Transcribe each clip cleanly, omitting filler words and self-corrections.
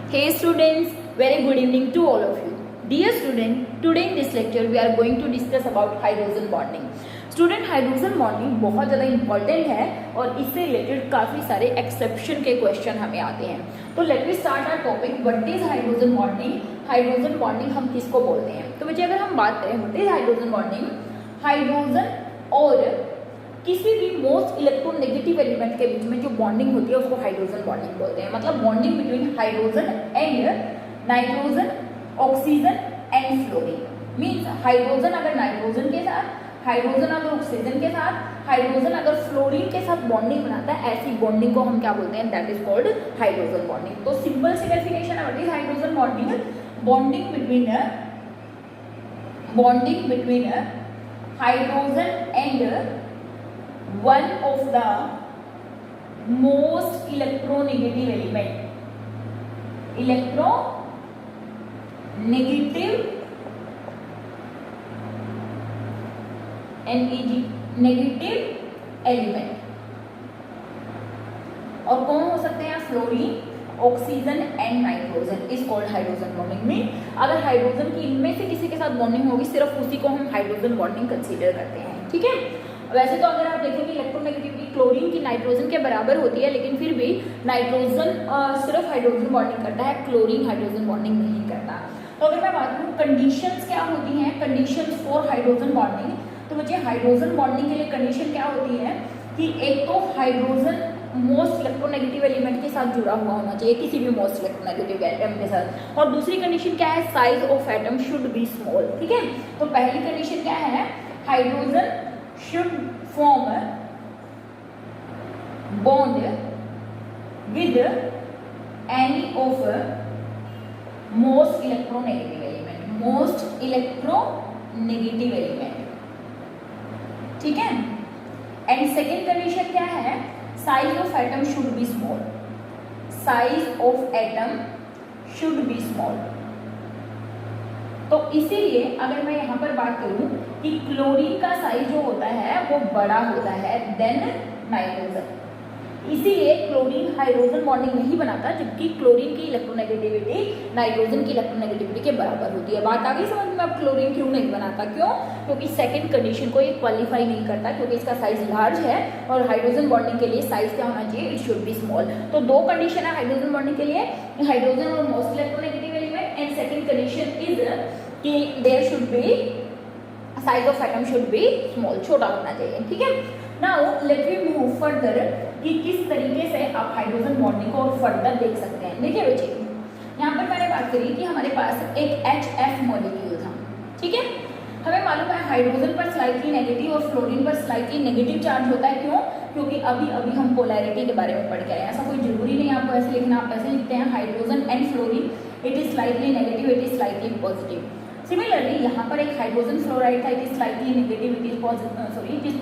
Hey students, very good evening to all of you. Dear student, today in this lecture we are going to discuss about hydrogen bonding. Student hydrogen bonding बहुत ज़्यादा important है और इससे related काफ़ी सारे exception के question हमें आते हैं. तो let me start our topic. What is hydrogen bonding? Hydrogen bonding हम किसको बोलते हैं? तो बच्चे अगर हम बात करें what is hydrogen bonding, hydrogen और किसी भी मोस्ट इलेक्ट्रोनेगेटिव एलिमेंट के बीच में जो बॉन्डिंग होती है उसको हाइड्रोजन बॉन्डिंग बोलते हैं. मतलब bonding between hydrogen and nitrogen, oxygen and fluorine. Means hydrogen अगर नाइट्रोजन के साथ, हाइड्रोजन अगर ऑक्सीजन के साथ, हाइड्रोजन अगर फ्लोरीन के साथ बॉन्डिंग बनाता है, ऐसी बॉन्डिंग को हम क्या बोलते हैं? That is called hydrogen bonding. तो सिंपल सी डेफिनेशन है what is hydrogen bonding. Bonding between hydrogen and one of the most electronegative element, electronegative negative element. और कौन हो सकते हैं? Fluorine, oxygen and nitrogen is called hydrogen bonding. में अगर hydrogen की इनमें से किसी के साथ बॉन्डिंग होगी, सिर्फ उसी को हम हाइड्रोजन बॉन्डिंग कंसीडर करते हैं. ठीक है. वैसे तो अगर आप देखेंगे इलेक्ट्रोनेगेटिविटी क्लोरीन की नाइट्रोजन के बराबर होती है, लेकिन फिर भी नाइट्रोजन सिर्फ हाइड्रोजन बॉन्डिंग करता है, क्लोरीन हाइड्रोजन बॉन्डिंग नहीं करता. तो अगर मैं बात करूँ कंडीशंस क्या होती हैं, कंडीशंस फॉर हाइड्रोजन बॉन्डिंग, तो बच्चे हाइड्रोजन बॉन्डिंग के लिए कंडीशन क्या होती है कि एक तो हाइड्रोजन मोस्ट इलेक्ट्रोनेगेटिव एलिमेंट के साथ जुड़ा हुआ होना चाहिए, किसी भी मोस्ट इलेक्ट्रोनेगेटिव एटम के साथ. और दूसरी कंडीशन क्या है? Size of atom should be small. ठीक है. तो पहली कंडीशन क्या है? Hydrogen should form a bond with any of most electronegative element. ठीक है. एंड सेकेंड कंडीशन क्या है? Size of atom should be small. Size of atom should be small. तो इसीलिए अगर मैं यहाँ पर बात करूं कि क्लोरीन का साइज जो होता है वो बड़ा होता है देन नाइट्रोजन, इसीलिए क्लोरीन हाइड्रोजन बॉन्डिंग नहीं बनाता, जबकि क्लोरीन की इलेक्ट्रोनेगेटिविटी नाइट्रोजन की इलेक्ट्रोनेगेटिविटी के बराबर होती है. बात आ गई समझ में? अब क्लोरीन क्यों नहीं बनाता? क्यों? क्योंकि सेकंड कंडीशन को ये क्वालिफाई नहीं करता, क्योंकि इसका साइज लार्ज है और हाइड्रोजन बॉन्डिंग के लिए साइज क्या होना चाहिए? It should be small. तो दो कंडीशन है हाइड्रोजन बॉन्डिंग के लिए, हाइड्रोजन और most electronegative element. And second condition is कि there should be size of atom should be small, छोटा होना चाहिए. ठीक है. Now let me move further कि किस तरीके से आप हाइड्रोजन बॉन्डिंग को और फर्दर देख सकते हैं. देखिए बच्चे, यहाँ पर मैंने बात करी कि हमारे पास एक HF मॉलिक्यूल था. ठीक है. हमें मालूम है हाइड्रोजन पर स्लाइटली नेगेटिव और फ्लोरीन पर स्लाइटली नेगेटिव चार्ज होता है. क्यों? क्योंकि अभी हम पोलैरिटी के बारे में पढ़ के आए हैं. ऐसा कोई जरूरी नहीं आपको ऐसे लिखना, आप ऐसे लिखते हैं hydrogen and fluorine, it is slightly negative, it is slightly positive. Similarly यहाँ पर एक हाइड्रोजन फ्लोराइड था, it is slightly negative, it is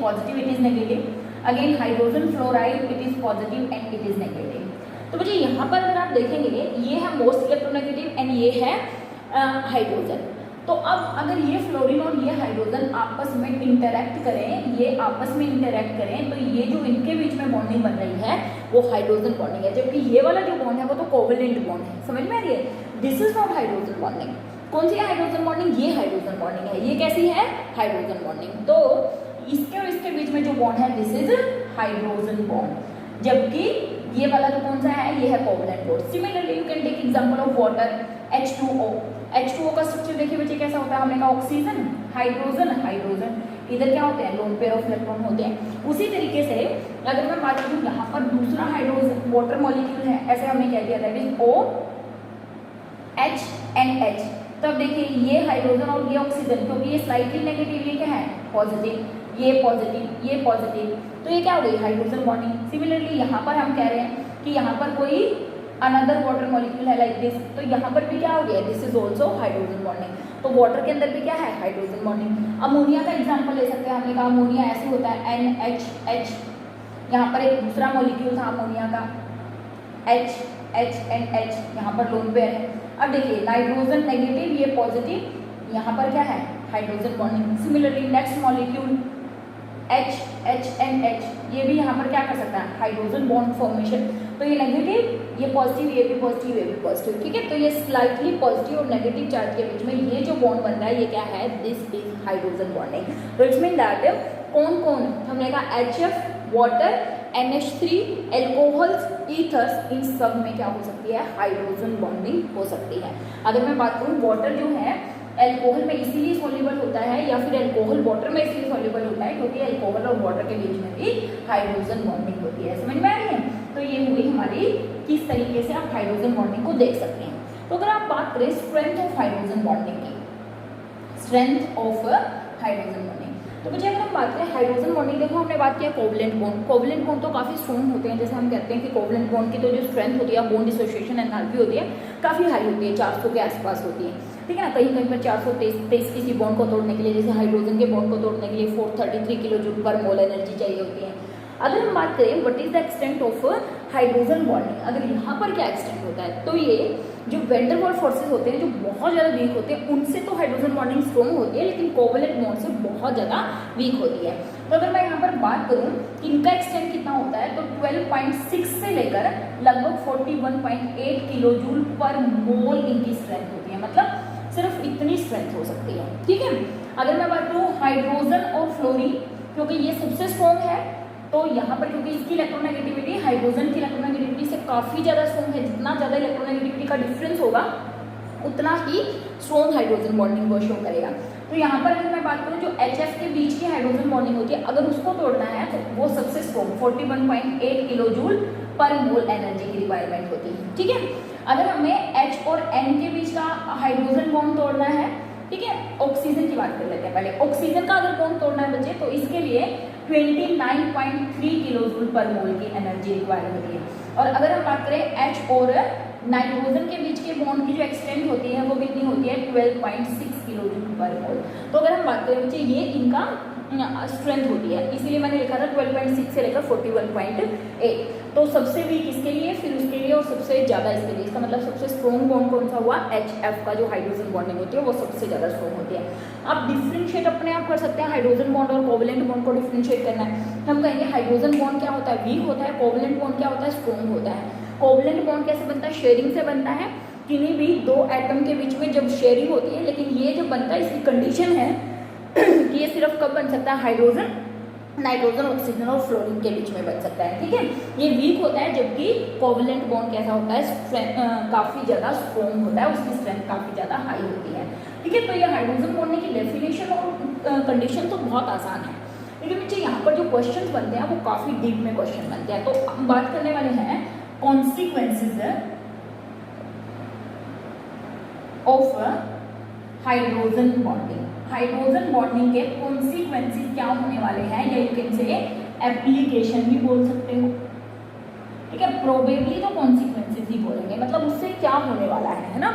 positive, it is negative. Again hydrogen fluoride, it is positive and it is negative. तो बच्चे यहाँ पर अगर आप देखेंगे ये है मोस्ट इलेक्ट्रोनेगेटिव एंड ये है हाइड्रोजन. तो अब अगर ये फ्लोरीन और ये हाइड्रोजन आपस में इंटरैक्ट करें, ये आपस में इंटरैक्ट करें, तो ये जो इनके बीच में बॉन्डिंग बन रही है वो हाइड्रोजन बॉन्डिंग है. जबकि ये वाला जो बॉन्ड है वो तो कोवेलेंट बॉन्ड है. समझ में आ रही है? This is not hydrogen bonding. कौन सी है हाइड्रोजन बॉन्डिंग? ये हाइड्रोजन बॉन्डिंग है. ये कैसी है? Hydrogen bonding. तो इसके और इसके बीच में जो बॉन्ड है दिस इज हाइड्रोजन बॉन्ड, जबकि ये वाला जो कौन सा है? ये है covalent bond. Similarly you can take example of water, H2O. H2O का स्ट्रक्चर देखिए बच्चे कैसा होता है? हमने कहा ऑक्सीजन, हाइड्रोजन, हाइड्रोजन. इधर क्या होते हैं? लोन पेयर ऑफ इलेक्ट्रॉन होते हैं. उसी तरीके से अगर मैं बात करूँ यहाँ पर दूसरा हाइड्रोजन वाटर मॉलिक्यूल है, ऐसे हमने क्या दिया था? O H and H. तो अब देखिए ये हाइड्रोजन और ये ऑक्सीजन, क्योंकि ये स्लाइटली नेगेटिव, ये क्या है? पॉजिटिव, ये पॉजिटिव, ये पॉजिटिव, तो ये क्या हो गई? Hydrogen bonding. सिमिलरली यहाँ पर हम कह रहे हैं कि यहाँ पर कोई अनदर वाटर मॉलिक्यूल है लाइक दिस, तो यहाँ पर भी क्या हो गया? This is also hydrogen bonding. तो वाटर के अंदर भी क्या है? Hydrogen bonding. अमोनिया का एग्जाम्पल ले सकते हैं. हमने कहा अमोनिया ऐसे होता है NHH. यहाँ पर एक दूसरा मॉलिक्यूल था अमोनिया का H एंड H, यहाँ पर लोन पेयर है. अब देखिए नाइट्रोजन नेगेटिव, ये पॉजिटिव, यहाँ पर क्या है? Hydrogen bonding. Similarly next molecule H and H, ये भी यहाँ पर क्या कर सकता है? Hydrogen bond formation. तो ये नेगेटिव ये पॉजिटिव, ये भी पॉजिटिव, ये भी पॉजिटिव, ठीक है। तो ये स्लाइटली पॉजिटिव और नेगेटिव चार्ज के बीच में ये जो बॉन्ड बन रहा है ये क्या है, दिस इज हाइड्रोजन बॉन्डिंग। तो इट्स मीन दैट कौन कौन, हमने कहा HF, water, NH3, alcohols, ethers, इन सब में क्या हो सकती है, हाइड्रोजन बॉन्डिंग हो सकती है। अगर मैं बात करूँ वाटर जो है एल्कोहल में इसीलिए सॉल्युबल होता है या फिर एल्कोहल वाटर में इसीलिए सॉल्युबल होता है क्योंकि एल्कोहल और वाटर के बीच में भी हाइड्रोजन बॉन्डिंग होती है। समझ में आ रही है? तो ये हुई हमारी किस तरीके से आप हाइड्रोजन बॉन्डिंग को देख सकते हैं। तो अगर आप बात करें स्ट्रेंथ ऑफ हाइड्रोजन बॉन्डिंग की, स्ट्रेंथ ऑफ हाइड्रोजन बॉन्डिंग, तो मुझे अगर हम बात करें हाइड्रोजन बॉन्डिंग, देखो हमने बात किया कोवलेंट बॉन्ड। कोवलेंट बॉन्ड तो काफी स्ट्रॉन्ग होते हैं, जैसे हम कहते हैं कि कोवलेंट बॉन्ड की तो जो स्ट्रेंथ होती है, बॉन्ड डिसोसिएशन एनर्जी होती है, काफी हाई होती है, 400 के आसपास होती है, ठीक है ना। कहीं कहीं पर 423 किसी बॉन्ड को तोड़ने के लिए, जैसे हाइड्रोजन के बॉन्ड को तोड़ने के लिए 433 किलो जूल पर मोल एनर्जी चाहिए होती है। अगर हम बात करें what is the extent of hydrogen bonding, अगर यहाँ पर क्या एक्सटेंट होता है, तो ये जो वेंडर वॉल फोर्सेस होते हैं जो बहुत ज़्यादा वीक होते हैं, उनसे तो हाइड्रोजन बॉन्डिंग स्ट्रॉन्ग होती है, लेकिन कोवलेंट बॉन्ड से बहुत ज़्यादा वीक होती है। तो अगर मैं यहाँ पर बात करूँ कि इनका एक्सटेंट कितना होता है, तो 12.6 से लेकर लगभग 41.8 किलो जूल पर मोल इनकी स्ट्रेंथ होती है, मतलब सिर्फ इतनी स्ट्रेंथ हो सकती है, ठीक है। अगर मैं बात करूँ हाइड्रोजन और फ्लोरीन, क्योंकि ये सबसे स्ट्रॉन्ग है, तो यहाँ पर क्योंकि इसकी इलेक्ट्रोनेगेटिविटी हाइड्रोजन की इलेक्ट्रोनेगेटिविटी से काफ़ी ज़्यादा स्ट्रॉन्ग है, जितना ज़्यादा इलेक्ट्रोनेगेटिविटी का डिफरेंस होगा उतना ही स्ट्रॉन्ग हाइड्रोजन बॉन्डिंग को शो करेगा। तो यहाँ पर अगर मैं बात करूँ जो HF के बीच की हाइड्रोजन बॉन्डिंग होती है, अगर उसको तोड़ना है तो वो सबसे स्ट्रॉन्ग 41.8 किलो जूल पर मोल एनर्जी की रिक्वायरमेंट होती है, ठीक है। अगर हमें H और N के बीच का हाइड्रोजन बॉन्ड तोड़ना है, ठीक है, ऑक्सीजन की बात कर लेते हैं पहले। ऑक्सीजन का अगर बॉन्ड तोड़ना है बच्चे, तो इसके लिए 29.3 किलो जूल पर मोल की एनर्जी रिक्वायर होती है। और अगर हम बात करें H और नाइट्रोजन के बीच के बॉन्ड की जो एक्सटेंट होती है वो कितनी होती है, 12.6 किलो जूल पर मोल। तो अगर हम बात करें बच्चे ये इनका स्ट्रेंथ होती है, इसीलिए मैंने लिखा था 12.6 से लेकर 41.8। तो सबसे वीक इसके लिए, फिर उसके लिए और सबसे ज़्यादा इसके लिए, इसका मतलब सबसे स्ट्रॉन्ग बॉन्ड कौन सा हुआ, HF का जो हाइड्रोजन बॉन्डिंग होती है वो सबसे ज़्यादा स्ट्रॉन्ग होती है। आप डिफ्रेंशिएट अपने आप कर सकते हैं, हाइड्रोजन बॉन्ड और कोवलेंट बॉन्ड को डिफ्रेंशिएट करना है। हम कहेंगे हाइड्रोजन बॉन्ड क्या होता है, वीक होता है, कोवलेंट बॉन्ड क्या होता है, स्ट्रॉन्ग होता है। कोवलेंट बॉन्ड कैसे बनता है, शेयरिंग से बनता है, किन्हीं भी दो एटम के बीच में जब शेयरिंग होती है, लेकिन ये जो बनता है इसकी कंडीशन है कि ये सिर्फ कब बन सकता है, हाइड्रोजन, नाइट्रोजन, ऑक्सीजन और फ्लोरीन के बीच में बन सकता है, ठीक है। ये वीक होता है, जबकि कोवलेंट बॉन्ड कैसा होता है, काफ़ी ज़्यादा स्ट्रॉन्ग होता है, उसकी स्ट्रेंथ काफ़ी ज़्यादा हाई होती है, ठीक है। तो ये हाइड्रोजन बॉन्ड की डेफिनेशन और कंडीशन तो बहुत आसान है, लेकिन मुझे यहाँ पर जो क्वेश्चन बनते हैं वो काफ़ी डीप में क्वेश्चन बनते हैं। तो हम बात करने वाले हैं consequences of hydrogen bonding. Hydrogen bonding के कॉन्सिक्वेंसेस क्या होने वाले हैं, या यू कैन से एप्लीकेशन भी बोल सकते हो, ठीक है। प्रोबेबली तो कॉन्सिक्वेंसेस ही बोलेंगे, मतलब उससे क्या होने वाला है ना,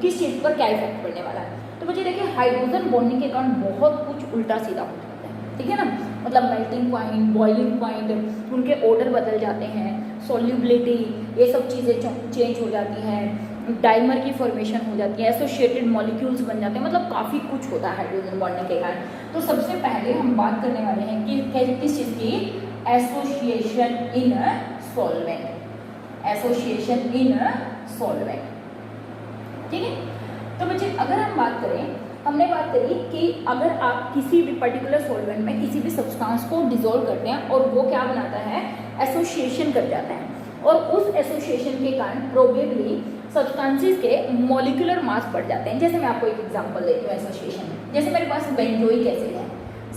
किस चीज़ पर क्या इफेक्ट पड़ने वाला है। तो मुझे देखिए हाइड्रोजन बॉन्डिंग के कारण बहुत कुछ उल्टा सीधा हो जाता है, ठीक है ना, मतलब मेल्टिंग पॉइंट, बॉइलिंग पॉइंट, उनके ऑर्डर बदल जाते हैं, सॉल्युबिलिटी, ये सब चीज़ें चेंज हो जाती हैं, डाइमर की फॉर्मेशन हो जाती है, एसोसिएटेड मॉलिक्यूल्स बन जाते हैं, मतलब काफ़ी कुछ होता है हाइड्रोजन बॉन्डिंग के कारण। तो सबसे पहले हम बात करने वाले हैं कि किस चीज़ की, association in solvent, association in solvent, ठीक है। तो बच्चे अगर हम बात करें, हमने बात करी कि अगर आप किसी भी पर्टिकुलर सॉल्वेंट में किसी भी सब्सटेंस को डिसॉल्व करते हैं और वो क्या बनाता है, एसोसिएशन कर जाता है, और उस एसोसिएशन के कारण प्रोबेबली सब्सटेंसेस के मॉलिक्यूलर मास बढ़ जाते हैं। जैसे मैं आपको एक एग्जांपल देती हूँ एसोसिएशन में, जैसे मेरे पास बेंजोइक एसिड है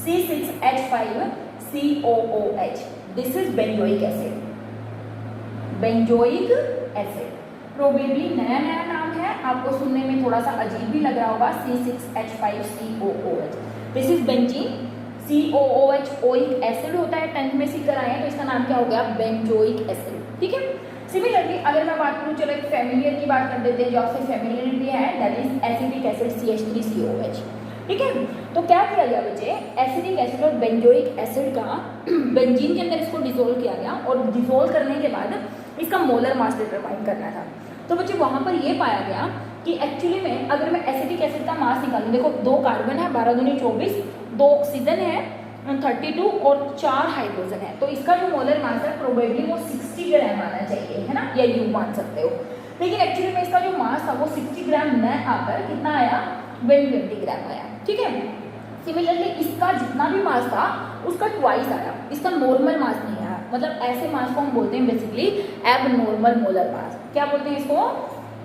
C6H5COOH, this is benzoic acid, benzoic acid probably नया नाम है, आपको सुनने में थोड़ा सा अजीब भी लग रहा होगा, C6H5COOH, this is benzene. COOH oic acid होता है, 10th में सीख कर आए हैं, तो इसका नाम क्या हो गया, बेंजोइक एसिड, ठीक है। सिमिलरली अगर मैं बात करूँ, चलो एक फेमिलियर की बात कर देते हैं, जो आपसे फेमिलियरिटी है, that is acidic acid CH3COH, ठीक है। तो क्या किया गया बच्चे, एसिडिक एसिड और बेंजोइक एसिड का बेंजीन के अंदर इसको डिसोल्व किया गया, और डिसोल्व करने के बाद इसका मोलर मास डिटरमाइन करना था। तो बच्चे वहाँ पर ये पाया गया कि एक्चुअली में अगर मैं एसिडिक एसिड का मास निकालूँ, देखो 2 कार्बन है, 12 दूनी 24, 2 ऑक्सीजन है, 32 और 4 हाइड्रोजन है, तो इसका जो मोलर मास है प्रोबेबली वो 60 ग्राम आना चाहिए, है ना, या यू मान सकते हो। लेकिन एक्चुअली में इसका जो मास था वो 60 ग्राम न आकर कितना आया, 120 ग्राम आया, ठीक है। सिमिलरली इसका जितना भी मास था उसका ट्वाइस आया, इसका नॉर्मल मास नहीं आया, मतलब ऐसे मास को हम बोलते हैं बेसिकली एबनॉर्मल मोलर मास। क्या बोलते हैं इसको,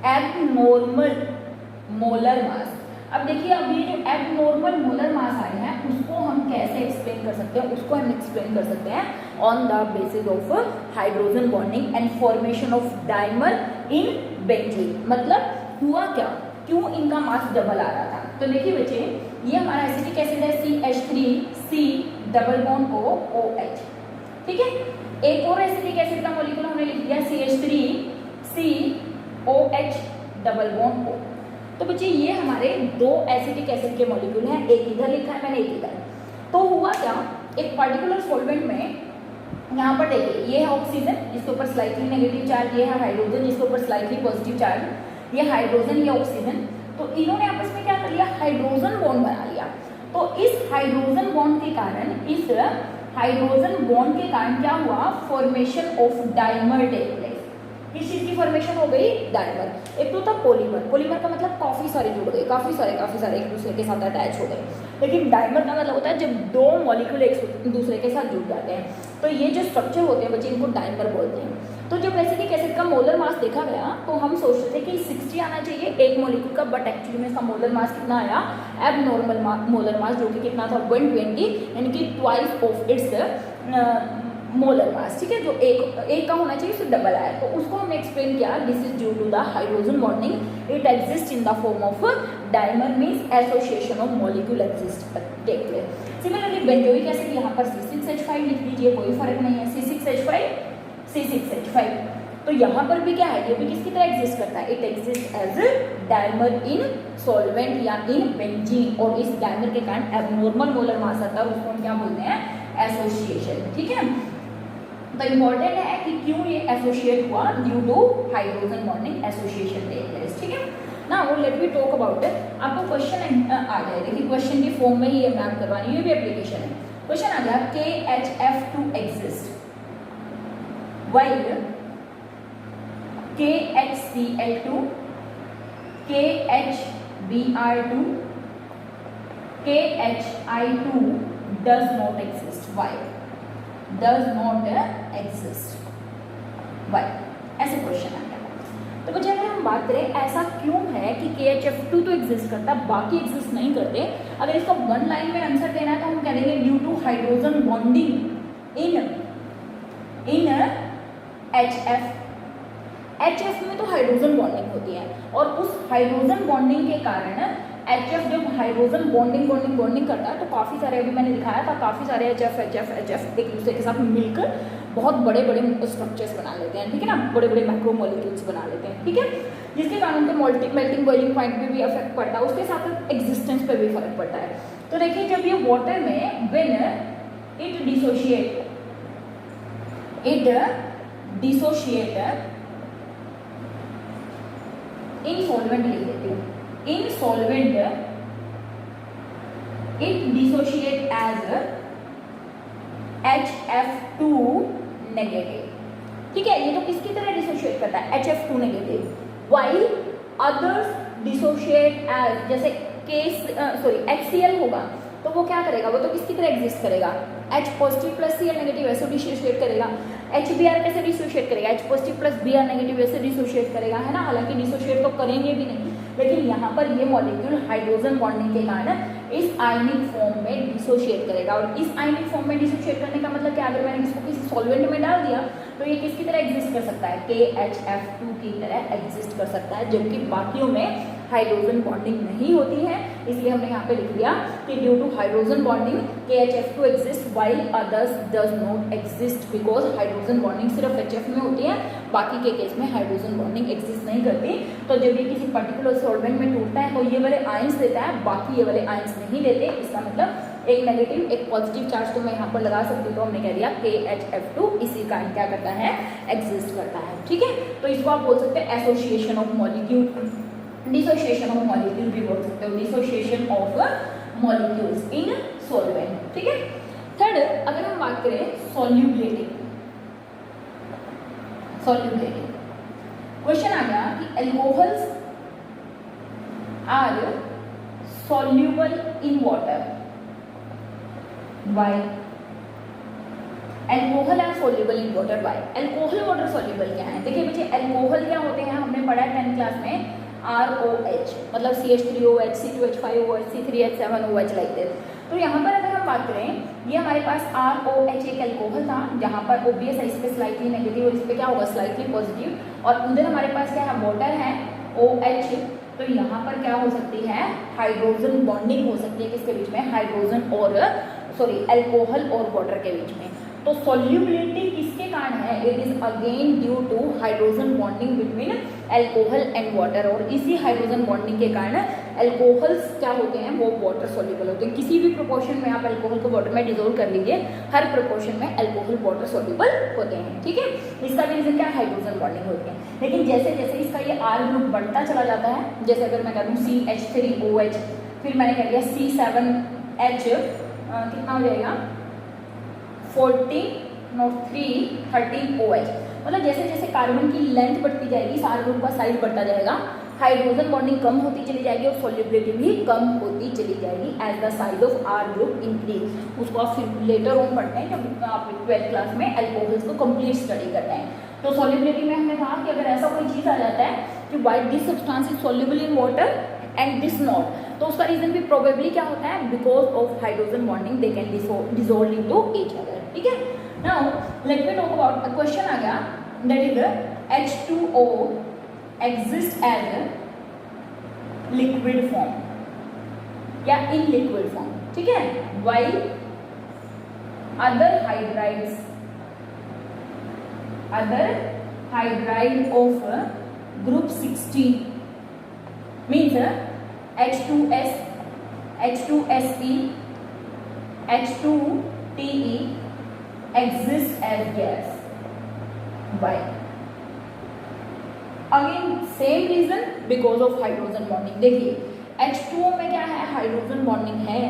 एबनॉर्मल मोलर मास। अब देखिए, अब ये जो एबनॉर्मल मोलर मास आए हैं उसको हम कैसे एक्सप्लेन कर सकते हैं, उसको हम एक्सप्लेन कर सकते हैं on the basis of hydrogen bonding and formation of dimer in benzene. मतलब हुआ क्या, क्यों इनका मास डबल आ रहा था। तो देखिए बच्चे, ये हमारा एसिटिक एसिड है CH3C डबल बॉन्ड OH, ठीक है। एक और एसिटिक एसिड का मॉलिक्यूल हमने लिख दिया CH3COH डबल बॉन्ड O। तो बच्चे ये हमारे दो एसिटिक एसिड के मॉलिक्यूल हैं, एक इधर लिखा है मैंने, एक इधर। तो हुआ क्या, एक पर्टिकुलर सॉल्वेंट में यहाँ पर देखिए, ये है ऑक्सीजन जिसके ऊपर स्लाइटली नेगेटिव चार्ज, ये है हाइड्रोजन जिसके ऊपर स्लाइटली पॉजिटिव चार्ज, ये हाइड्रोजन, ये ऑक्सीजन। तो इन्होंने आपस में क्या कर लिया, हाइड्रोजन बॉन्ड बना लिया। तो इस हाइड्रोजन बॉन्ड के कारण, इस हाइड्रोजन बॉन्ड के कारण क्या हुआ, formation of dimer take place. किस चीज की फॉर्मेशन हो गई, डाइमर। एक तो था पॉलीमर, पॉलीमर का मतलब काफी सारे जुड़ गए, काफी सारे एक दूसरे के साथ अटैच हो गए। लेकिन डाइमर का मतलब होता है जब दो मॉलिक्यूल एक दूसरे के साथ जुड़ जाते हैं। तो ये जो स्ट्रक्चर होते हैं बच्चे, इनको डाइमर बोलते हैं। तो जब एसिटिक एसिड का मोलर मास देखा गया तो हम सोचते थे कि 60 आना चाहिए एक मॉलिक्यूल का, बट एक्चुअली में इसका मोलर मास कितना आया, एबनॉर्मल मोलर मास, जो कि कितना था 120, यानी कि twice of its molar mass, ठीक है। जो एक का होना चाहिए उससे डबल आया। तो उसको हमने एक्सप्लेन किया, this is due to the hydrogen bonding, it exist in the form of dimer, means association of molecule exist take place. Similarly benzoic acid, यहाँ पर C6H5 लिख दीजिए, कोई फर्क नहीं है, C6H5। तो यहाँ पर भी क्या है, ये भी किसकी तरह एग्जिस्ट करता है, it exist as dimer in solvent या इन बेंजीन, और इस डाइमर के कारण एबनॉर्मल मोलर मास आता है, उसको हम क्या बोलते हैं, एसोसिएशन, ठीक है। तो इम्पोर्टेंट है कि क्यों ये एसोसिएट हुआ, due to hydrogen bonding association take place, ठीक है ना। वो let me talk about it. आपको क्वेश्चन आ जाए, देखिए क्वेश्चन की फॉर्म में ही ये मैप करवानी है, ये भी एप्लीकेशन है। क्वेश्चन आ गया, KHF2 exist while KHCl2, KHBr2, KHI2 does not exist. Why? Does not exist. Why? ऐसे क्वेश्चन आ गया। तो बच्चे अगर हम बात करें ऐसा क्यों है कि KHF2 तो एग्जिस्ट करता है, बाकी एग्जिस्ट नहीं करते। अगर इसका वन लाइन में आंसर देना है तो हम कह देंगे due to hydrogen bonding in HF में तो हाइड्रोजन बॉन्डिंग होती है, और उस हाइड्रोजन बॉन्डिंग के कारण HF जब हाइड्रोजन बॉन्डिंग करता है तो काफ़ी सारे, अभी मैंने दिखाया था, काफ़ी सारे HF एक दूसरे के साथ मिलकर बहुत बड़े स्ट्रक्चर्स बना लेते हैं, ठीक है ना, बड़े मैक्रोमोलिक्यूल्स बना लेते हैं, ठीक है, जिसके कारण उनके मेल्टिंग बॉइलिंग पॉइंट पे भी इफेक्ट पड़ता है, उसके साथ एग्जिस्टेंस पे भी फर्क पड़ता है। तो देखिए, जब ये वाटर में when it dissociate in solvent लिख देती हूँ, in solvent it dissociate as HF2 negative, ठीक है। ये तो किसकी तरह डिसोशिएट करता है, HF2 negative, while others dissociate as, जैसे HCl होगा तो वो क्या करेगा, वो तो किसकी तरह एग्जिस्ट करेगा, H positive plus Cl negative ऐसे डिसोशिएट करेगा। HBr कैसे डिसोशिएट करेगा, H positive plus Br negative ऐसे डिसोशिएट करेगा, है ना। हालांकि डिसोशिएट तो करेंगे भी नहीं, लेकिन यहाँ पर ये मॉलिक्यूल हाइड्रोजन बॉन्डिंग के कारण इस आयनिक फॉर्म में डिसोशिएट करेगा। और इस आयनिक फॉर्म में डिसोशिएट करने का मतलब क्या, अगर मैंने इसको किसी सॉल्वेंट में डाल दिया तो ये किसकी तरह एग्जिस्ट कर सकता है, KHF2 की तरह एग्जिस्ट कर सकता है, जबकि बाकियों में हाइड्रोजन बॉन्डिंग नहीं होती है। इसलिए हमने यहाँ पे लिख दिया कि due to hydrogen bonding KHF2 exist while others does not exist, because hydrogen bonding सिर्फ HF में होती है, बाकी के केस में हाइड्रोजन बॉन्डिंग एग्जिस्ट नहीं करती। तो जब ये किसी पर्टिकुलर सॉल्वेंट में टूटता है तो ये वाले आयंस देता है, बाकी ये वाले आयंस नहीं देते। इसका मतलब एक नेगेटिव एक पॉजिटिव चार्ज तो मैं यहाँ पर लगा सकती हूँ, तो हमने कह दिया KHF2 इसी कारण क्या करता है, एग्जिस्ट करता है, ठीक है। तो इसको आप बोल सकते हैं association of molecule, dissociation of molecule भी बोल सकते हो, dissociation of molecules in solvent, ठीक है। थर्ड, अगर हम बात करें सॉल्युबिलिटी, क्वेश्चन आ गया कि alcohols are soluble in water, why? Alcohol are soluble in water, why? Alcohol water soluble क्या है? देखिए बच्चे, एल्कोहल क्या होते हैं, हमने पढ़ा है 10th क्लास में, ROH मतलब CH3OH, C2H5OH, C3H7OH like this. तो यहाँ पर अगर हम बात करें, ये हमारे पास ROH एक एल्कोहल था, जहाँ पर ओबियस है इस पे स्लाइटली नेगेटिव और इस पे क्या होगा, स्लाइटली पॉजिटिव, और उधर हमारे पास क्या है, वाटर है OH। तो यहाँ पर क्या हो सकती है, हाइड्रोजन बॉन्डिंग हो सकती है किसके बीच में, हाइड्रोजन और एल्कोहल और वाटर के बीच में। तो सॉल्युबिलिटी किसके कारण है, it is again due to hydrogen bonding between alcohol and water, और इसी हाइड्रोजन बॉन्डिंग के कारण एल्कोहल्स क्या होते हैं, वो वाटर सॉल्युबल होते हैं। किसी भी प्रोपोर्शन में आप एल्कोहल को वाटर में डिसोल्व कर लीजिए, हर प्रोपोर्शन में एल्कोहल वाटर सॉल्युबल होते हैं, ठीक है। इसका भी रीजन क्या है, हाइड्रोजन बॉन्डिंग होती है। लेकिन जैसे जैसे इसका ये R ग्रुप बढ़ता चला जाता है, जैसे अगर मैं करूँ CH3OH, फिर मैंने कह दिया C7H, कितना हो जाएगा 13OH, मतलब जैसे जैसे कार्बन की लेंथ बढ़ती जाएगी, R ग्रुप का साइज बढ़ता जाएगा, हाइड्रोजन बॉन्डिंग कम होती चली जाएगी और सॉल्युबिलिटी भी कम होती चली जाएगी as the size of R group increase. उसको आप फिर लेटर ऑन पढ़ते हैं जब आप 12th क्लास में एल्कोहल्स को कंप्लीट स्टडी करते हैं। तो सॉल्युबिलिटी में हमने कहा कि अगर ऐसा कोई चीज़ आ जाता है कि why this substance is soluble in water and this not, तो उसका रीजन भी प्रोबेबली क्या होता है, because of hydrogen bonding they can dissolve into each other, ठीक है। Now let me talk about a question आ गया, that is H2O exist as a liquid form या in liquid form, ठीक है, while other hydride of group 16 means H2S, H2SE, H2TE exist as gas. Why? Again same reason, because of hydrogen bonding. देखिए H2O में क्या है, hydrogen bonding है,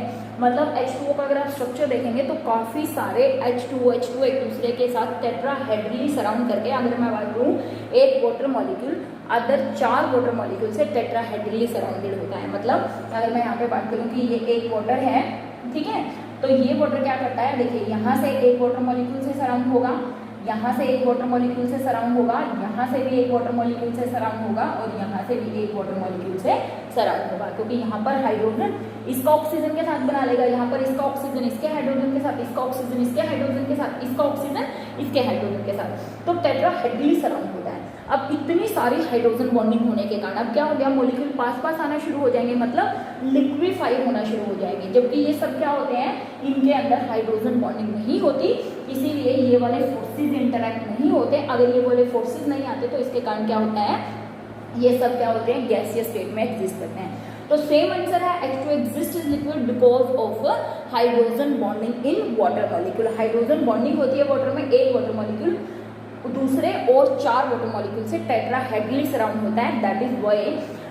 मतलब H2O का अगर आप स्ट्रक्चर देखेंगे तो काफी सारे H2O एक दूसरे के साथ टेट्राहेड्रली सराउंड करके, अगर मैं बात करूँ एक water molecule other 4 water molecule से टेट्राहेड्रली सराउंडेड होता है। मतलब अगर मैं यहाँ पे बात करूँ कि ये एक वाटर है, ठीक है, तो ये वाटर क्या करता है, देखिए यहाँ से एक वाटर मॉलिक्यूल से सराउंड होगा, यहाँ से एक वाटर मॉलिक्यूल से सराउंड होगा, यहाँ से भी एक वाटर मॉलिक्यूल से सराउंड होगा, और यहाँ से भी एक वाटर मॉलिक्यूल से सराउंड होगा, क्योंकि यहाँ पर हाइड्रोजन इसका ऑक्सीजन के साथ बना लेगा, यहाँ पर इसका ऑक्सीजन इसके हाइड्रोजन के साथ, इसका ऑक्सीजन इसके हाइड्रोजन के साथ, इसका ऑक्सीजन इसके हाइड्रोजन के साथ, तो टेट्राहेड्रली सराउंड होता है। अब इतनी सारी हाइड्रोजन बॉन्डिंग होने के कारण अब क्या हो गया, मॉलिक्यूल पास पास आना शुरू हो जाएंगे, मतलब लिक्विफाई होना शुरू हो जाएंगे, जबकि ये सब क्या होते हैं, इनके अंदर हाइड्रोजन बॉन्डिंग नहीं होती, इसीलिए ये वाले फोर्सेस इंटरैक्ट नहीं होते। अगर ये वाले फोर्सेस नहीं आते तो इसके कारण क्या होता है, ये सब क्या होते हैं, गैसियस स्टेट में एग्जिस्ट करते हैं। तो सेम आंसर है, H2 exist is liquid because of hydrogen bonding in water molecule. Hydrogen bonding होती है वाटर में, एक वाटर मॉलिक्यूल दूसरे और 4 वाटर मॉलिक्यूल से टेट्राहेड्रली सराउंड होता है, that is why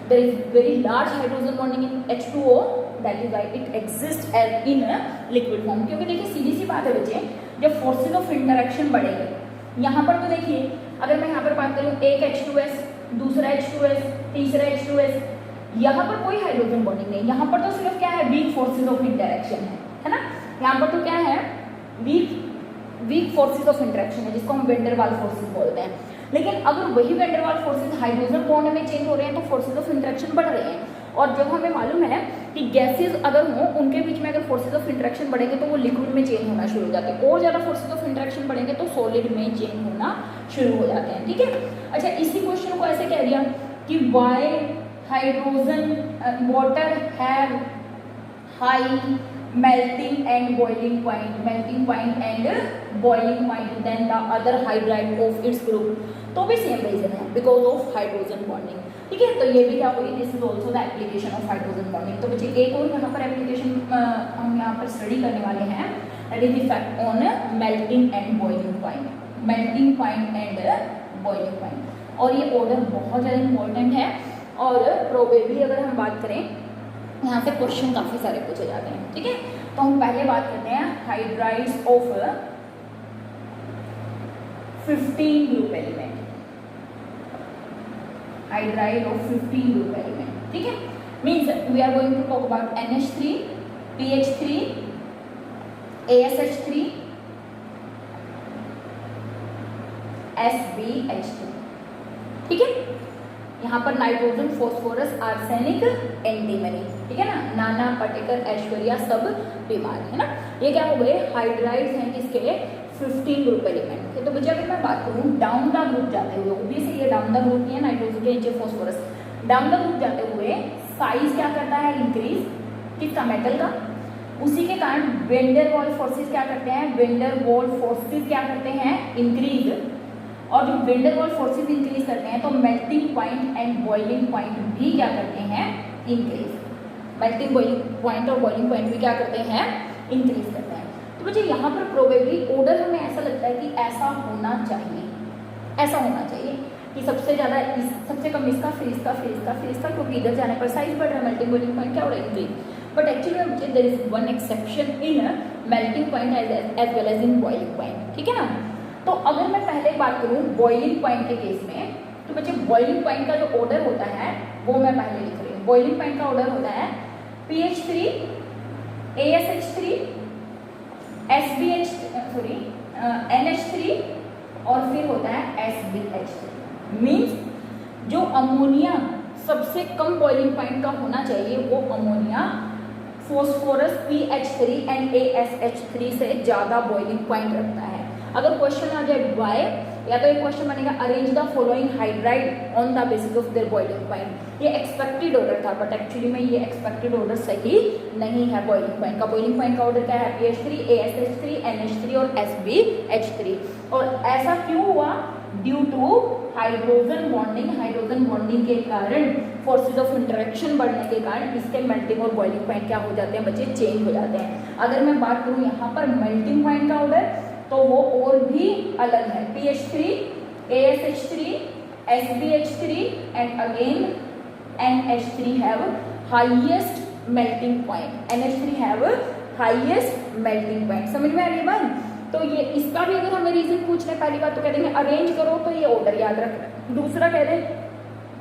there is very large hydrogen bonding in H2O, that is why it exist as in liquid form. क्योंकि देखिए सीधी सी बात है बच्चे, जब फोर्सेज ऑफ इंटरेक्शन बढ़ेंगे, यहाँ पर तो देखिए अगर मैं यहाँ पर बात करूँ एक H2S, दूसरा H2S, तीसरा H2S, यहाँ पर कोई हाइड्रोजन बॉन्डिंग नहीं, यहाँ पर तो सिर्फ क्या है, वीक फोर्सेज ऑफ इंटरेक्शन है ना, यहाँ पर तो क्या है, वीक फोर्सेज ऑफ इंटरेक्शन है, जिसको हम वेंडर वाल फोर्सेज बोलते हैं। लेकिन अगर वही वेंडर वाल फोर्सेज हाइड्रोजन बॉन्ड में चेंज हो रहे हैं तो फोर्सेज ऑफ इंटरेक्शन बढ़ रहे हैं, और जब हमें मालूम है कि गैसेज अगर हो उनके बीच में अगर फोर्सेज ऑफ इंटरेक्शन बढ़ेंगे तो वो लिक्विड में चेंज होना शुरू हो जाते हैं, और ज़्यादा फोर्सेज ऑफ इंटरेक्शन बढ़ेंगे तो सॉलिड में चेंज होना शुरू हो जाते हैं, ठीक है। अच्छा, इसी क्वेश्चन को ऐसे कह दिया कि Y hydrogen water have high melting and boiling point and boiling point than the other hydride of its group, तो भी सेम रीजन है, बिकॉज ऑफ हाइड्रोजन बॉन्डिंग, ठीक है। तो ये भी क्या हुई, this is also the application of hydrogen bonding. तो बच्चे एक और यहाँ पर एप्लीकेशन हम यहाँ पर स्टडी करने वाले हैं, that is effect on melting and boiling point, melting point and boiling point. और ये ऑर्डर बहुत ज़्यादा इंपॉर्टेंट है, और प्रोबेबली अगर हम बात करें यहाँ से क्वेश्चन काफ़ी सारे पूछे जाते हैं, ठीक है। तो हम पहले बात करते हैं hydrides of 15 group element, hydride of 15 group element, ठीक है। Means we are going to talk about NH3, PH3, ASH3, SbH3, ठीक है। यहाँ पर नाइट्रोजन, फॉस्फोरस, आर्सेनिक, एंटीमनी, ठीक है ना। नाना, पटेकर, ऐश्वर्या सब बीमार है ना। ये क्या हो गए, हाइड्राइड्स हैं किसके, 15 ग्रुप एलिमेंट के। तो बच्चे अगर मैं बात करूँ डाउन द ग्रुप जाते हुए, ओब्वियसली ये डाउन द ग्रुप है, नाइट्रोजन के नीचे फॉस्फोरस, डाउन द ग्रुप जाते हुए साइज क्या करता है, इंक्रीज, किसका, मेटल का। उसी के कारण वेंडर वॉल फोर्सेस क्या करते हैं, वेंडर वॉल फोर्सेस क्या करते हैं, इंक्रीज। और जो वेंडर वॉल फोर्सेस इंक्रीज करते हैं तो melting point and boiling point भी क्या करते हैं, इंक्रीज। मेल्टिंग बॉइलिंग पॉइंट और बॉइलिंग पॉइंट भी क्या करते हैं, इंक्रीज करते हैं। तो बच्चे यहाँ पर प्रोबेबली ऑर्डर हमें ऐसा लगता है कि ऐसा होना चाहिए, ऐसा होना चाहिए कि सबसे ज़्यादा सबसे कम इसका, फिर इसका, फिर इसका, फिर इसका, क्योंकि इधर जाने पर साइज बढ़ रहा है, मेल्टिंग बॉइलिंग पॉइंट क्या हो रहा है, इंक्रीज। बट एक्चुअली में बच्चे there is one exception in melting point as well as in boiling point, ठीक है ना। तो अगर मैं पहले बात करूं बॉइलिंग पॉइंट के केस में, तो बच्चे बॉइलिंग पॉइंट का जो ऑर्डर होता है वो मैं पहले लिख रही हूँ। बॉइलिंग पॉइंट का ऑर्डर होता है PH3, ASH3, NH3 और फिर होता है SbH3। मीन्स जो अमोनिया सबसे कम बॉइलिंग पॉइंट का होना चाहिए वो ammonia phosphorus PH3 and ASH3 से ज़्यादा बॉइलिंग पॉइंट रखता है। अगर क्वेश्चन आ जाए वाई, या तो एक क्वेश्चन बनेगा arrange the following hydride on the basis of their boiling point. ये एक्सपेक्टेड ऑर्डर था, बट एक्चुअली में ये एक्सपेक्टेड ऑर्डर सही नहीं है बॉइलिंग पॉइंट का। बॉइलिंग पॉइंट का ऑर्डर क्या है, PH3, ASH3, NH3 और SbH3। और ऐसा क्यों हुआ, due to hydrogen bonding. Hydrogen bonding के कारण, फोर्सेज ऑफ इंटरेक्शन बढ़ने के कारण इसके मेल्टिंग और बॉइलिंग पॉइंट क्या हो जाते हैं बच्चे, चेंज हो जाते हैं। अगर मैं बात करूँ यहाँ पर मेल्टिंग पॉइंट का ऑर्डर, तो वो और भी अलग है। PH3, ASH3, SbH3 and again NH3 have highest melting point. NH3 have highest melting point. समझ में आ रही बात। तो ये इसका भी अगर हमें रीजन पूछने, पहली बात तो कह देंगे अरेंज करो, तो ये ऑर्डर याद रखना। दूसरा कह दें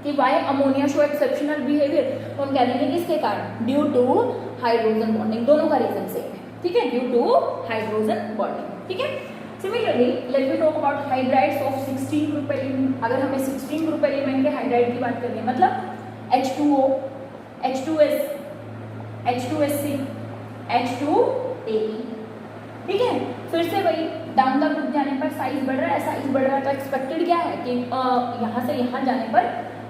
कि why ammonia show exceptional behaviour, तो हम कह देंगे किसके कारण, ड्यू टू हाइड्रोजन बॉन्डिंग। दोनों का रीजन सेम है, ठीक है, ड्यू टू हाइड्रोजन बॉन्डिंग, ठीक है। Similarly late me talk about hydrides of 16 group element. अगर हमें 16 ग्रुप एलिमेंट के हाइड्राइड की बात करनी है, मतलब H2O, H2S, H2SC, H2AE, ठीक है। फिर से वही डाउन द ग्रुप जाने पर साइज बढ़ रहा है, साइज बढ़ रहा है तो एक्सपेक्टेड क्या है कि यहाँ से यहाँ जाने पर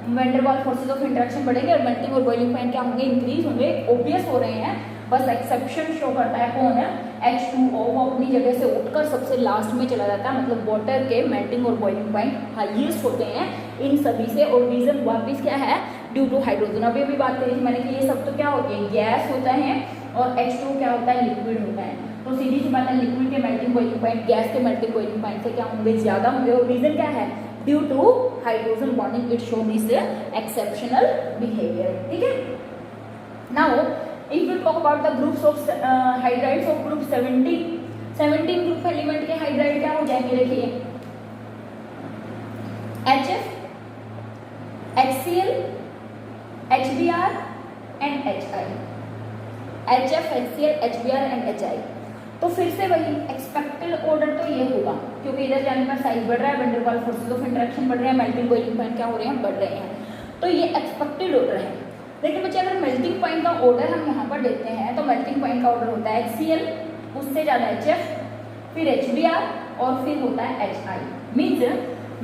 van der Waals forces of interaction बढ़ेंगे और मेल्टिंग और बॉइलिंग पॉइंट क्या होंगे, इंक्रीज होंगे। ऑब्वियस हो रहे हैं, बस एक्सेप्शन शो करता है कौन है, H2O। वो अपनी जगह से उठकर सबसे लास्ट में चला जाता है, मतलब वाटर के मेल्टिंग और बॉइलिंग पॉइंट हाईएस्ट होते हैं इन सभी से। और रीजन वापिस क्या है, ड्यू टू हाइड्रोजन। अभी भी बात करी थी मैंने कि ये सब तो क्या होते हैं, गैस होता है, और H2O क्या होता है, लिक्विड होता है। तो सीधी सी बात है, लिक्विड के मेल्टिंग बॉइलिंग पॉइंट गैस के मेल्टिंग बॉइलिंग पॉइंट से क्या होंगे, ज्यादा होंगे। और रीजन क्या है, due to hydrogen bonding, it show this exceptional behaviour, ठीक है। Now if we talk about the groups of hydrides of group 17 group element के हाइड्राइड क्या हो जाएंगे, देखिए HF, HCl, HBr and HI। HF, HCl, HBr and HI। तो फिर से वही एक्सपेक्टेड ऑर्डर तो ये होगा, क्योंकि इधर जाने पर साइज बढ़ रहा है, van der Waals forces of interaction बढ़ रहे हैं, मेल्टिंग बॉइलिंग पॉइंट क्या हो रहे हैं, बढ़ रहे हैं। तो ये एक्सपेक्टेड ऑर्डर है। लेकिन बच्चे अगर मेल्टिंग पॉइंट का ऑर्डर हम यहाँ पर देखते हैं, तो मेल्टिंग पॉइंट का ऑर्डर होता है HCl, उससे ज़्यादा HF, फिर HBr और फिर होता है HI। Means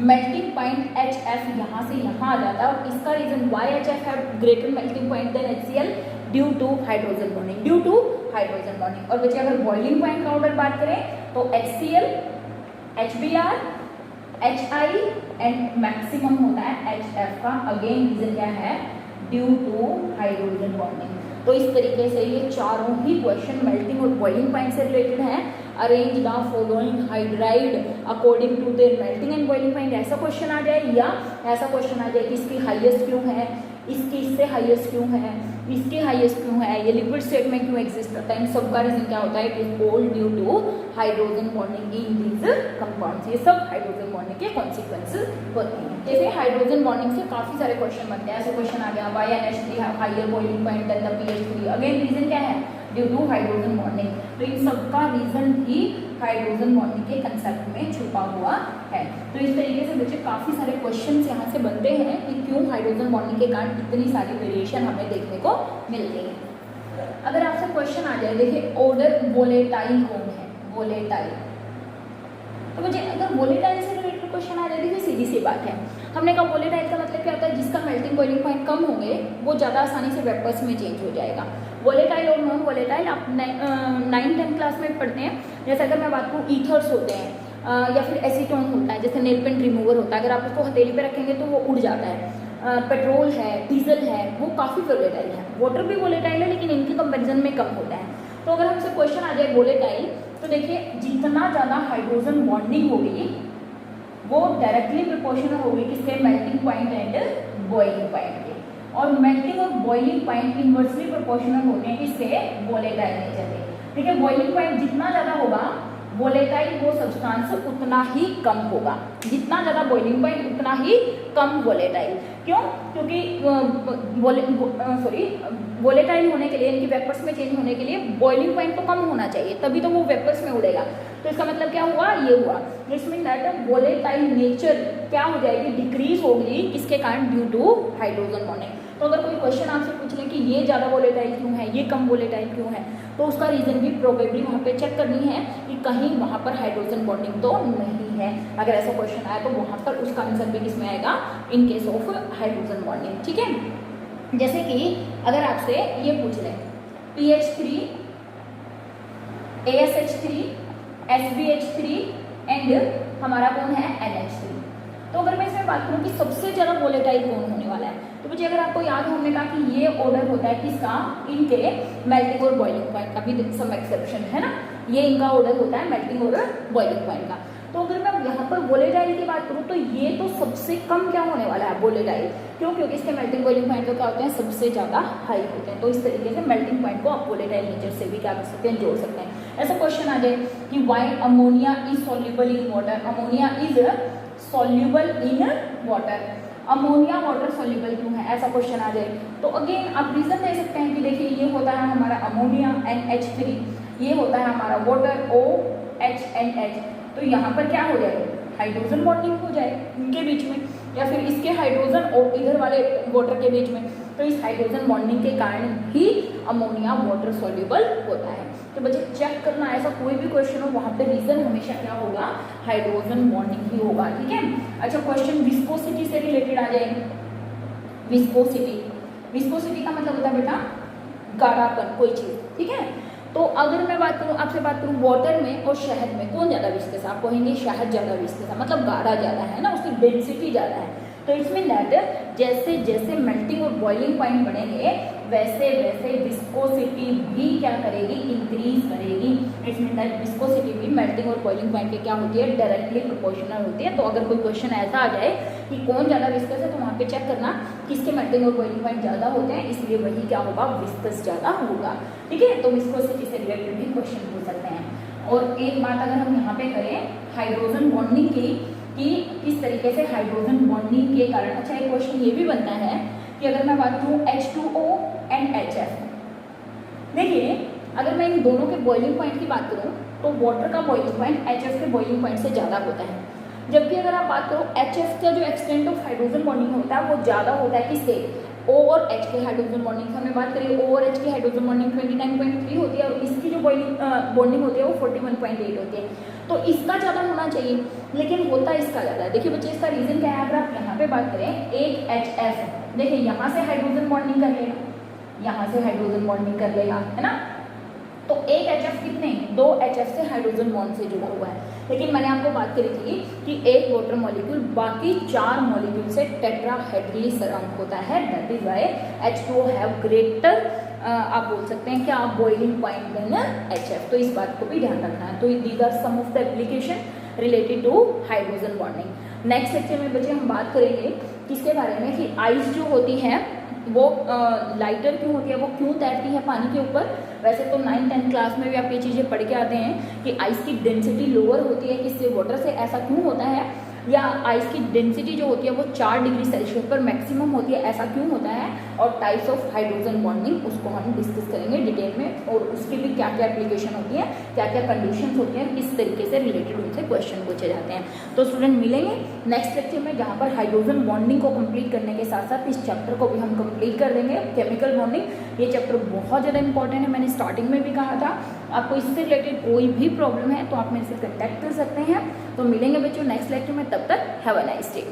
melting point HF यहाँ से यहाँ आ जाता है। और इसका रीजन वाई HF है greater melting point than HCl, due to hydrogen bonding, due to hydrogen bonding. और बच्चे अगर बॉइलिंग पॉइंट का ऑर्डर बात करें तो HCl, HBr, HI and maximum होता है HF का। अगेन रीजन क्या है, ड्यू टू हाइड्रोजन बॉन्डिंग। तो इस तरीके से ये चारों ही क्वेश्चन मेल्टिंग और बॉइलिंग पॉइंट से रिलेटेड हैं। Arrange the following hydride according to their melting and boiling point, ऐसा क्वेश्चन आ जाए, या ऐसा क्वेश्चन आ जाए कि इसकी हाईएस्ट क्यों है, इसके इससे हाईएस्ट क्यों है, इसके हाईएस्ट क्यों है, ये लिक्विड स्टेट में क्यों एग्जिस्ट करता है, इन सब का रीजन क्या होता है, it is all due to hydrogen bonding in these compounds. ये सब हाइड्रोजन बॉन्डिंग के कॉन्सिक्वेंसेस होते हैं। जैसे हाइड्रोजन बॉन्डिंग से काफी सारे क्वेश्चन बनते हैं। ऐसे क्वेश्चन आ गया why NH3 have higher boiling point than the pH3, again reason क्या है, ड्यू टू हाइड्रोजन बॉन्डिंग। तो इन सब का रीजन भी हाइड्रोजन बॉन्डिंग के कंसेप्ट में छुपा हुआ है। तो इस तरीके से बच्चे काफी सारे क्वेश्चंस यहाँ से बनते हैं कि क्यों हाइड्रोजन बॉन्डिंग के कारण इतनी सारी वेरिएशन हमें देखने को मिलती है। अगर आपसे क्वेश्चन आ जाए, देखिए ऑर्डर वोलेटाइल कौन है, वोलेटाइल। तो मुझे अगर वोलेटाइल से रिलेटेड क्वेश्चन आ जाए, देखिए सीधी सी बात है, हमने कहा वोलेटाइल का मतलब क्या होता है, जिसका मेल्टिंग बॉइलिंग पॉइंट कम होंगे वो ज़्यादा आसानी से वेपर्स में चेंज हो जाएगा। वोलेटाइल और नॉन वोलेटाइल आप 9th-10th क्लास में पढ़ते हैं। जैसे अगर मैं बात करूँ ईथर्स होते हैं या फिर एसीटोन होता है, जैसे नेल पेंट रिमूवर होता है, अगर आप उसको हथेली पे रखेंगे तो वो उड़ जाता है। पेट्रोल है, डीजल है, वो काफ़ी वोलेटाइल है। वाटर भी वोलेटाइल है लेकिन इनके कंपेरिजन में कम होता है। तो अगर हमसे क्वेश्चन आ जाए वोलेटाइल, तो देखिए जितना ज़्यादा हाइड्रोजन बॉन्डिंग होगी वो डायरेक्टली प्रोपोर्शनल होगी किसके, melting point and boiling point के। और मेल्टिंग और बॉइलिंग पॉइंट इनवर्सली प्रोपोर्शनल होते हैं किससे, वोलेटाइल नेचर के। ठीक है, बॉइलिंग पॉइंट जितना ज़्यादा होगा वोलेटाइल वो सब्सटेंस उतना ही कम होगा, जितना ज़्यादा बॉइलिंग पॉइंट उतना ही कम वोलेटाइल। क्यों, क्योंकि वोलेटाइल होने के लिए, इनकी वेपर्स में चेंज होने के लिए बॉइलिंग पॉइंट तो कम होना चाहिए, तभी तो वो वेपर्स में उड़ेगा। तो इसका मतलब क्या हुआ, ये हुआ, इसमें दैट वोलेटाइल नेचर क्या हो जाएगी, डिक्रीज होगी, किसके कारण, ड्यू टू हाइड्रोजन बॉन्डिंग। तो अगर कोई क्वेश्चन आपसे पूछ ले कि ये ज़्यादा वोलेटाइल क्यों है, ये कम वोलेटाइल क्यों है, तो उसका रीज़न भी प्रोबेबली वहाँ पे चेक करनी है कि कहीं वहाँ पर हाइड्रोजन बॉन्डिंग तो नहीं है। अगर ऐसा क्वेश्चन आया तो वहाँ पर उसका आंसर भी किसमें आएगा, in case of hydrogen bonding. ठीक है, जैसे कि अगर आपसे ये पूछ लें PH3, ASH3, SBH3 एंड हमारा कौन है NH3, तो अगर मैं इसमें बात करूँ कि सबसे ज़्यादा वोलेटाइल कौन होने वाला है, तो मुझे अगर आपको याद हो, हमने कहा कि ये ऑर्डर होता है किसका, इनके मेल्टिंग और बॉइलिंग पॉइंट का भी सम एक्सेप्शन है ना, ये इनका ऑर्डर होता है मेल्टिंग और बॉइलिंग पॉइंट का। तो अगर मैं यहाँ पर वोलेटाइल की बात करूँ तो ये तो सबसे कम क्या होने वाला है, वोलेटाइल। क्यों, क्योंकि इसके मेल्टिंग बॉइलिंग पॉइंट तो क्या होते हैं, सबसे ज़्यादा हाई होते हैं। तो इस तरीके से मेल्टिंग पॉइंट को आप वोलेटाइल नेचर से भी क्या कर सकते हैं, जोड़ सकते हैं। ऐसा क्वेश्चन आ जाए कि why ammonia is soluble in water, ammonia is soluble in water, ammonia water soluble क्यों है, ऐसा क्वेश्चन आ जाए तो अगेन आप रीजन दे सकते हैं कि देखिए ये होता है हमारा अमोनिया NH3, ये होता है हमारा वाटर OH&H। तो यहाँ पर क्या हो जाएगा, हाइड्रोजन बॉन्डिंग हो जाए इनके बीच में, या फिर इसके हाइड्रोजन और इधर वाले वाटर के बीच में। तो इस हाइड्रोजन बॉन्डिंग के कारण ही अमोनिया वाटर सॉल्युबल होता है। तो बच्चे चेक करना, ऐसा कोई भी क्वेश्चन हो वहाँ पे रीजन हमेशा क्या होगा, हाइड्रोजन बॉन्डिंग ही होगा। ठीक है, अच्छा क्वेश्चन विस्कोसिटी से रिलेटेड आ जाए। विस्कोसिटी, विस्कोसिटी का मतलब होता है बेटा गाढ़ापन कोई चीज़। ठीक है, तो अगर मैं बात करूँ, आपसे बात करूँ वाटर में और शहद में कौन ज़्यादा विस्कस है, आप कहेंगे शहद ज़्यादा विस्कस है, मतलब गाढ़ा ज़्यादा है ना, उसकी डेंसिटी ज़्यादा है। तो इसमें दैट जैसे जैसे मेल्टिंग और बॉइलिंग पॉइंट बढ़ेंगे वैसे वैसे विस्कोसिटी भी क्या करेगी, इंक्रीज करेगी। इसमें दैट विस्कोसिटी भी मेल्टिंग और बॉइलिंग पॉइंट के क्या होती है, डायरेक्टली प्रोपोर्शनल होती है। तो अगर कोई क्वेश्चन ऐसा आ जाए कि कौन ज़्यादा विस्कस है, तो वहाँ पे चेक करना किसके मेल्टिंग और बॉइलिंग पॉइंट ज़्यादा होते हैं, इसलिए वही क्या होगा, विस्कस ज़्यादा होगा। ठीक है, तो विस्कोसिटी से रिलेटेड भी क्वेश्चन पूछ सकते हैं। और एक बात अगर हम यहाँ पे करें हाइड्रोजन बॉन्डिंग की, कि किस तरीके से हाइड्रोजन बॉन्डिंग के कारण, अच्छा एक क्वेश्चन ये भी बनता है कि अगर मैं बात करूँ H2O एंड HF, देखिए अगर मैं इन दोनों के बॉइलिंग पॉइंट की बात करूँ तो वाटर का बॉइलिंग पॉइंट HF के बॉइलिंग पॉइंट से ज़्यादा होता है, जबकि अगर आप बात करो HF का जो एक्सटेंट ऑफ हाइड्रोजन बॉन्डिंग होता है वो ज़्यादा होता है किससे, O और H के हाइड्रोजन बॉन्डिंग। हमने बात करी O और H की हाइड्रोजन बॉन्डिंग 29.3 होती है और इसकी जो बॉन्डिंग होती है वो 41.8 होती है। तो इसका ज़्यादा होना चाहिए लेकिन होता इसका ज़्यादा है। देखिए बच्चे इसका रीज़न क्या है, अगर आप यहाँ पे बात करें एक HF, देखिए यहाँ से हाइड्रोजन बॉन्डिंग कर लेगा, यहाँ से हाइड्रोजन बॉन्डिंग कर लेगा, है ना, तो एक HF कितने, 2 HF से हाइड्रोजन बॉन्ड से जुड़ा हुआ है। लेकिन मैंने आपको बात करी थी कि एक वाटर मॉलिक्यूल बाकी 4 मॉलिक्यूल से टेट्राहेड्रली सराउंड होता है, that is why H2O have greater, आप बोल सकते हैं कि आप बॉइलिंग पॉइंट देन HF। तो इस बात को भी ध्यान रखना है। तो these are some of the application related to hydrogen bonding. Next lecture में बच्चे हम बात करेंगे किसके बारे में कि आइस जो होती है वो लाइटर क्यों होती है, वो क्यों तैरती है पानी के ऊपर। वैसे तो 9th-10th क्लास में भी आप ये चीज़ें पढ़ के आते हैं कि आइस की डेंसिटी लोअर होती है किससे, वाटर से। ऐसा क्यों होता है, या आइस की डेंसिटी जो होती है वो 4 डिग्री सेल्सियस पर मैक्सिमम होती है, ऐसा क्यों होता है। और टाइप्स ऑफ हाइड्रोजन बॉन्डिंग उसको हम डिस्कस करेंगे डिटेल में, और उसकी भी क्या क्या एप्लीकेशन होती है, क्या क्या कंडीशंस होती हैं, किस तरीके से रिलेटेड उनसे क्वेश्चन पूछे जाते हैं। तो स्टूडेंट मिलेंगे नेक्स्ट लेक्चर में, जहाँ पर हाइड्रोजन बॉन्डिंग को कंप्लीट करने के साथ साथ इस चैप्टर को भी हम कंप्लीट कर देंगे, केमिकल बॉन्डिंग। ये चैप्टर बहुत ज़्यादा इंपॉर्टेंट है, मैंने स्टार्टिंग में भी कहा था। आपको इससे रिलेटेड कोई भी प्रॉब्लम है तो आप मेरे से कॉन्टैक्ट कर सकते हैं। तो मिलेंगे बच्चों नेक्स्ट लेक्चर में, तब तक हैव अ नाइस डे।